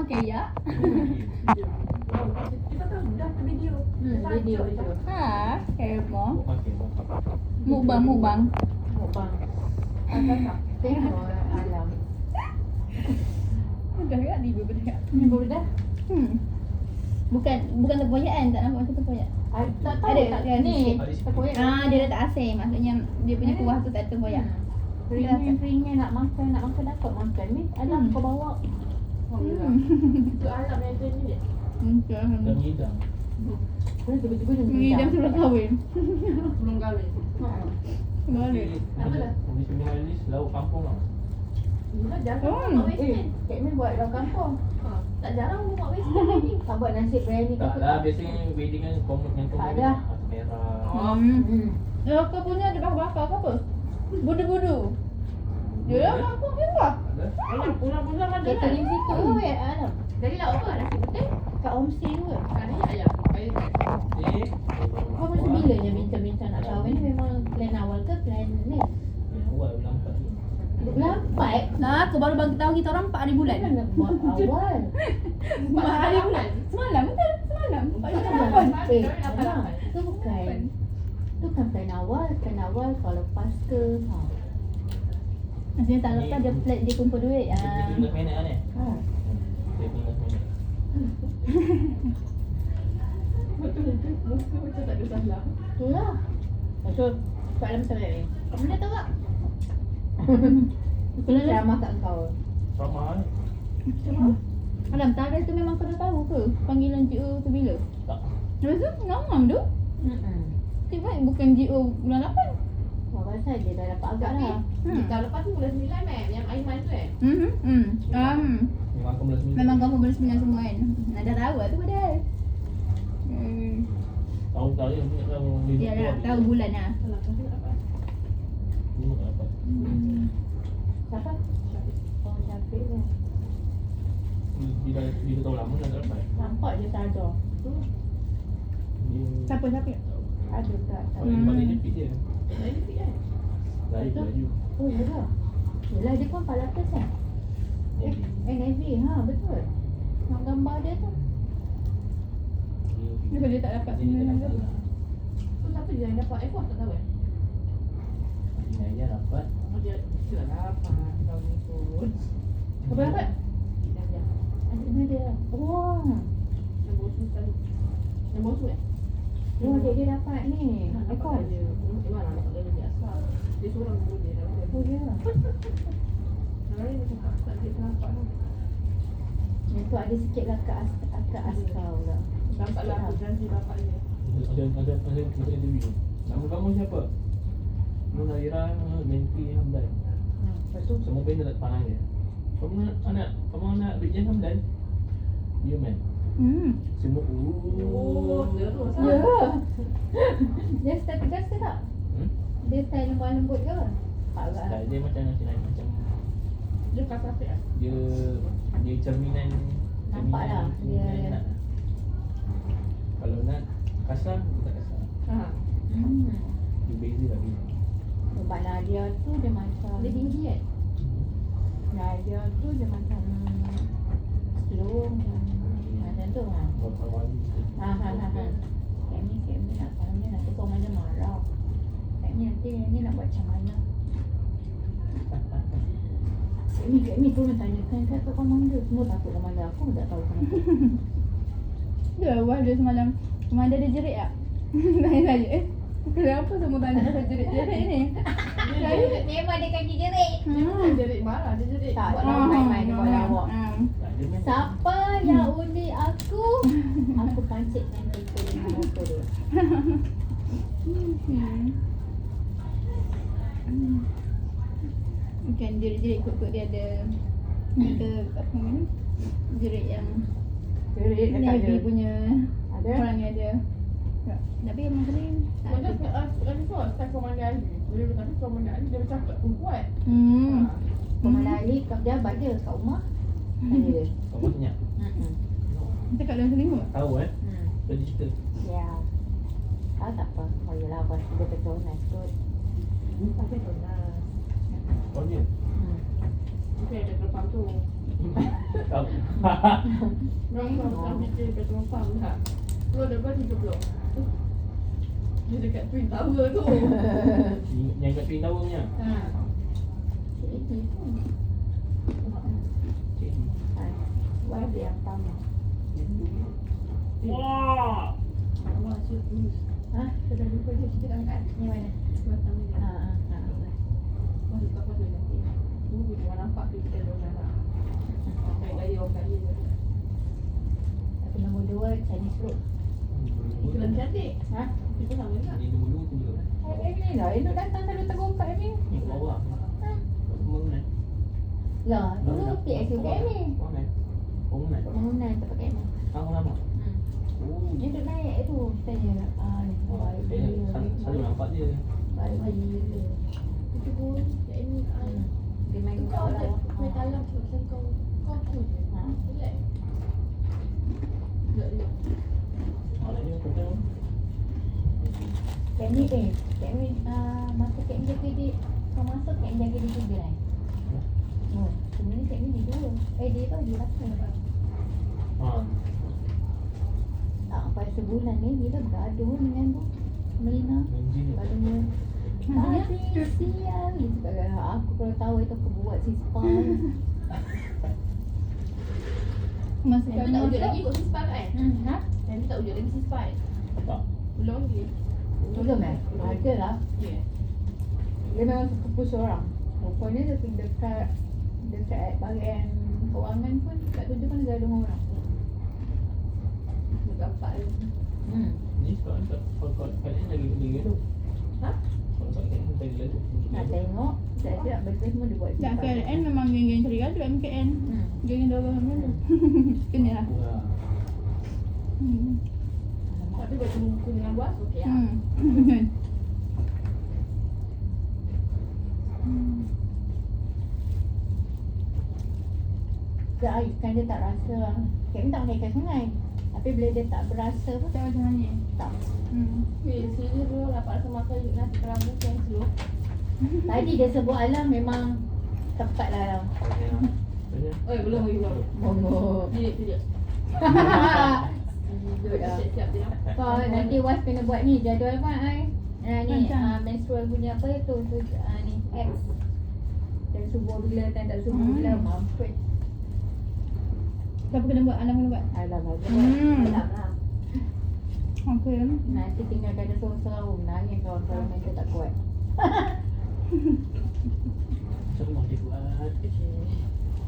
kayak. Kita tahu dah video. Video. Ha, kemo. Okey. Mukbang. Mukbang. Tak. Tengok alam. Dah kat di beberapa. Ni baru dah. Bukan tempoyak tak nampak macam tempoyak. Tak tahu Ada, tak ada ni. sikit. Tempoyak. Dia dah tak asing. Maksudnya dia punya kuah tu tak tempoyak. Ringin nak makan dapat makan ni. Alam kau bawa. Itu alam yang tu ni. Dan hidang. Boleh tiba-tiba dia Ngidam suruh kahwin. Belum kahwin. Boleh. Apa dah? Di sini Alice lauk kampung tau. Dah jarang buat western. Kak Min buat dalam kampung. Tak jarang buat western ni. Tak buat nasi biryani ke Tak apa? lah, biasanya wedding kan common yang Tak ada. merah. Kau punya ada bakar ke apa? Budu-budu. Dia dah kampung dia apa? Ada? Alam pulang-pulang ada kan? Catering situ tu ya Alam. Dari lauk apa? Nasi putih? Kat homestay tu ke? Kan ni ayam. Kau masa bila je bincang-bincang nak kahwin ni memang plan awal ke plan ni? Awal lambat ni. Lambat? Nah, aku baru bagi tahu kita orang 4 hari bulan. Kan nak buat awal. 4 hari bulan. Semalam betul? Semalam. 4 hari bulan. Alam, tu bukan. Tu kan plan awal kalau lepas ke. Maksudnya tak lepas dia plan dia kumpul duit. 15 minit lah ni. Ha. 15 minit. Betul. Muka macam tak ada salah. Tu lah. So, soalan macam ni. Kamu dah tahu tak? Kalau ceramah kat kau. Ramah ni. Alam, tarikh tu memang kau dah tahu ke? Panggilan GO tu bila? Tak. Lepas tu, ngam tu. Tiba bukan GO bulan 8. Wah, pasal dia dah dapat agak Tapi lah. tahun lepas tu bulan 9 yang Aiman tu Memang aku belas minit. Memang kamu bersembilan semua kan? Dah tahu lah tu padahal. Tahu tak dia punya tahu. Ya dah tahu bulan lah. Alah, kau tak dapat. Dulu tak dapat. Siapa? Oh, Syafiq lah. Dia tahu lama dah tak dapat. Nampak je tak ada. Dia Siapa? Ada tak? paling paling jepit dia. Lain dia kan? Lari ke laju. Oh, ya dah. Yelah, dia kan Palatas kan? Navy, betul. Nak gambar dia tu. Dia tak dapat Dia tak 9 dapat. Tu siapa je yang dapat F1 tak tahu Dia dapat. Oh dia dah dapat tahun ni pun. Apa dapat? Dia. Ada dia. Wah. Yang bosu tadi. Yang bosu Oh, dia dapat ni. Dapat dia. Memang nak dapat gaji asal. Dia seorang dulu dia dapat. Oh, dia. Yang lain macam tak dia nampak tu. Yang tu ada sikit lah ke askar pula. Dampaklah aku janji dapat dia. Ada interview. Nama kamu siapa? Nur Nazira binti Hamdan. Lepas tu, Semua benda tak pandang dia. Kamu anak Brigjen Hamdan? Ya man. Semua Oh, terus ya. Dia style tegas ke tak? Dia style lembut-lembut ke? Tak agak lah. Dia macam macam Dia kasar sikit lah. dia cerminan. Nampak lah, dia- cerminan nak. Kalau nak kasar, dia tak kasar. Dia beza lah dia. Sebab Nadia tu dia macam Dia tinggi kan? Nadia tu dia macam slow macam tu kan. Awal-awal ni. Kami nak kami nak tukar mana marah. Kami nanti nak buat macam mana. Kami tu nak tanyakan kat komanda. Semua takut komanda aku tak tahu kenapa. Dia awal dia semalam. Komanda dia jerit tak? Tanya saya. Kenapa semua tanya pasal jerit-jerit ni? Memang dia kaki jerit. Dia jerit marah, dia jerit. Tak, Buat dia lawak. main-main, dia buat lawak. Tak, dia main. Siapa yang undi aku? Aku pancit nanti ke dengan motor dia. Bukan jerit-jerit kot dia ada apa ni? Jerit yang Jerit dekat Navy dia. punya Ada? orang yang ada. Tapi yang kali Macam lagi tu lah, style Komanda Ali. Tapi Komanda Ali dia macam kuat kuat. Komanda Ali kat pejabat dia kat rumah. Tanya dia. Kamu tanya. kita kat dalam selimut. Tahu Tadi cerita. Ya. Tahu tak apa. Oh yelah, bos dia Petronas kot. Tapi tu lah. Kau dia. Okey, petrol pump tu. Berapa bikin petrol pump tak? Keluar depan 30. Dia dekat Twin Tower tu. Yang kat Twin Tower punya. Ha. Cik Edi pun. Wah, dia yang pertama. Wah. Allah serius. Ha? Sudah lupa dia cerita kat yang mana? Batang ni. Ha. Masuk tak pasal nanti. Dia nampak tu kita orang nak. Baik lagi orang kaya je. Tapi nombor 2 Chinese road. Itu lagi cantik. Ha? Itu sama juga. Ini dulu tu juga. Emily lah. Elok datang selalu tegur kat Emily. Ni ke bawah. Bangunan. Lah, dulu PSU kat Emily. Bangunan. Bangunan tempat kat Emily. Tahu lama. Oh. Dia duduk naik tu. Tanya. Baik dia. Selalu nampak dia. Baik dia. Itu pun yang ini. Dia main Kau bola. main dalam tu macam kau tu je. Ha. Relax. Relax dia. Malah dia betul. Kat ni kat ni masa kat ni jaga dia. Kau masuk kat ni jaga dia 3 kan? Oh, sebenarnya kat ni dia 2. Dia tu dia rasa. Ha. Tak, sampai sebulan ni dia bergaduh dengan tu Melina. Anjing. Gaduh. Adik sial. Dia cakap aku kalau tahu itu aku buat si spy. Masa Yang kat tu tak wujud ni lagi kot si spy kan? Ha? Yang tu tak wujud lagi si spy. Tak. Belum lagi. Belum Ada lah. Ya. Dia memang suka push orang. Rupanya dia dekat bahagian kewangan pun kat tu pun ada gaduh orang. Bergapak dia. Ni kalau kalian lagi tu. Ha? Kalau kalian lagi tu. Nak tengok. Siap-siap betul semua dia buat kat KLN memang geng-geng ceria tu MKN. Geng-geng dorang macam tu. Kena lah. Wah. Tapi baju muka dengan buas okey lah. Ikan dia tak rasa. Kami tak makan ikan sungai. Tapi bila dia tak berasa pun Tak macam mana. tak. Weh, sini dulu dapat rasa makan nasi kerabu yang slow. Tadi dia sebut alam memang tepat lah alam. Oi, belum lagi belum. Monggo. Tidak. Duduk dah. Siap-siap dia. Kau nanti wife kena buat ni jadual apa ai? Ni Macam? menstrual punya apa tu ni X. Dan subuh bila tak subuh bila mampus. Siapa kena buat? Alam kena buat. Alam lah. Alam lah. Okay. Nanti tinggal kena sorang-sorang nangis kalau mental tak kuat. Semua dia buat.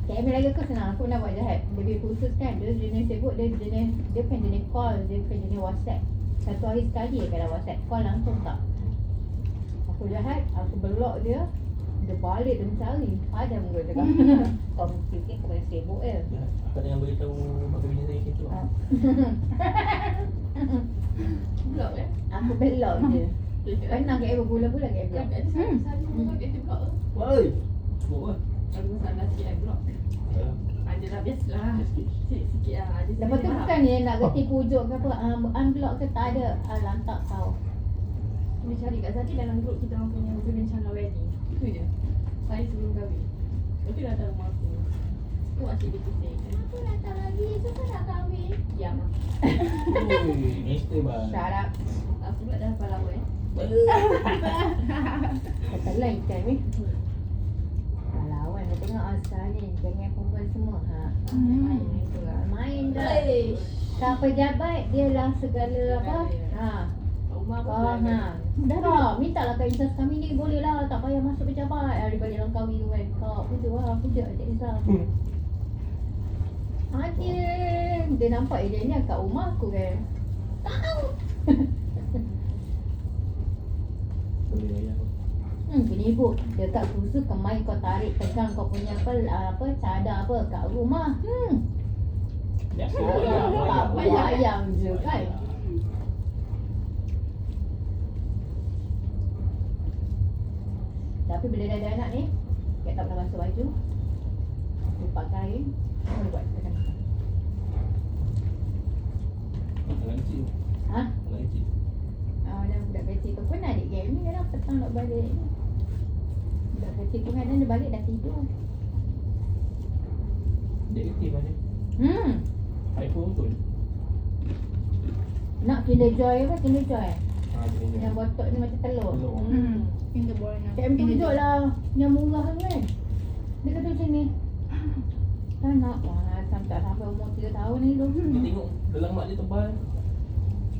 Cik Amir lagi aku senang, aku nak buat jahat. Dia punya khusus kan, dia jenis sibuk, dia bukan jenis call, dia bukan jenis WhatsApp. Satu hari sekali kalau WhatsApp call langsung tak. Aku jahat, aku block dia. Dia balik, dia mencari. Ada muka dia kan. Kau fikir kau boleh sibuk je. Aku jangan beritahu bagi bini saya gitu. Blok ya. Aku block je. Pernah ke Eva bulan-bulan ke Eva? Ada satu blok dia blok. Woi. Buat. Aku masak nasi I blok. Ada dah biasalah. Sikit-sikit lah. Ada Lepas tu bukan ni nak reti pujuk ke apa, unblock ke tak ada. Lantak kau. Dia cari kat Zati dalam grup kita orang punya rencana wedding. Itu je. Saya sebelum kahwin. Lepas tu datang rumah aku. Tu asyik dia pusing. Aku datang lagi. Siapa nak kahwin? Diam lah. Oi, mesti bang. Shut up. Aku pula dah hafal lama Kata lain kan ni. Lawan dia tengok asal ni. Jangan perempuan semua. Main tu lah. Main dah. Tak pejabat dia lah segala apa. Rumah aku Oh, dah dah. Minta lah kat instance kami ni. Boleh lah. Tak payah masuk pejabat. Daripada Langkawi tu kan. Kau pujuk lah. Pujuk tak kisah. Dia nampak dia ni kat rumah aku kan. Tahu. Boleh ya. Penipu. Dia tak khusus kemai kau tarik pegang kau punya apa cadar apa kat rumah. Biasa Tak bayang je kan. Tapi bila dah ada anak ni, dia tak pernah basuh baju. Lupa kain, boleh buat macam ni. Anak kecil. Ha? Anak kecil. Dan budak kecil tu pun adik game ni kadang petang nak balik. Budak kecil tu kadang dia balik dah tidur. aktif aja. iPhone betul. Nak Kinder Joy apa? Kinder Joy. Ini. Yang botok ni macam telur. Telur. Kinder Boy nak. Cik Em tunjuk lah yang murah tu kan. Dia kata macam ni. Tak nak. Wah, tak sampai umur 3 tahun ni tu. Dia tengok gelang mak dia tebal.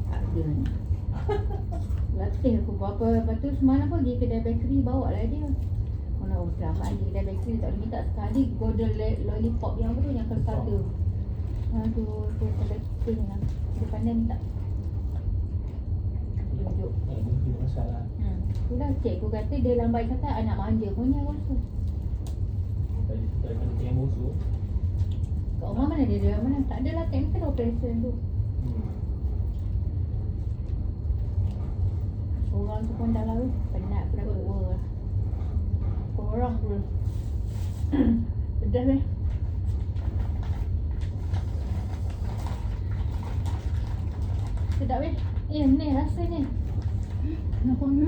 Tak ada ni. Latih aku berapa. Lepas tu semalam pergi kedai bakery bawa lah dia. Oh nak selamat pergi kedai bakery tak boleh minta sekali golden lollipop yang apa tu yang kekal tu. Aduh, tu collecting lah. Dia pandai minta. Tunjuk. Dia masalah. Itulah cikgu kata dia lambat kata anak manja punya aku rasa. Daripada yang busuk. Kat rumah mana dia mana? Tak adalah chemical operation tu. Orang tu pun dah lah penat pula tua lah. Korang pun pedas weh. Sedap weh. Ni rasa ni. Kenapa ni?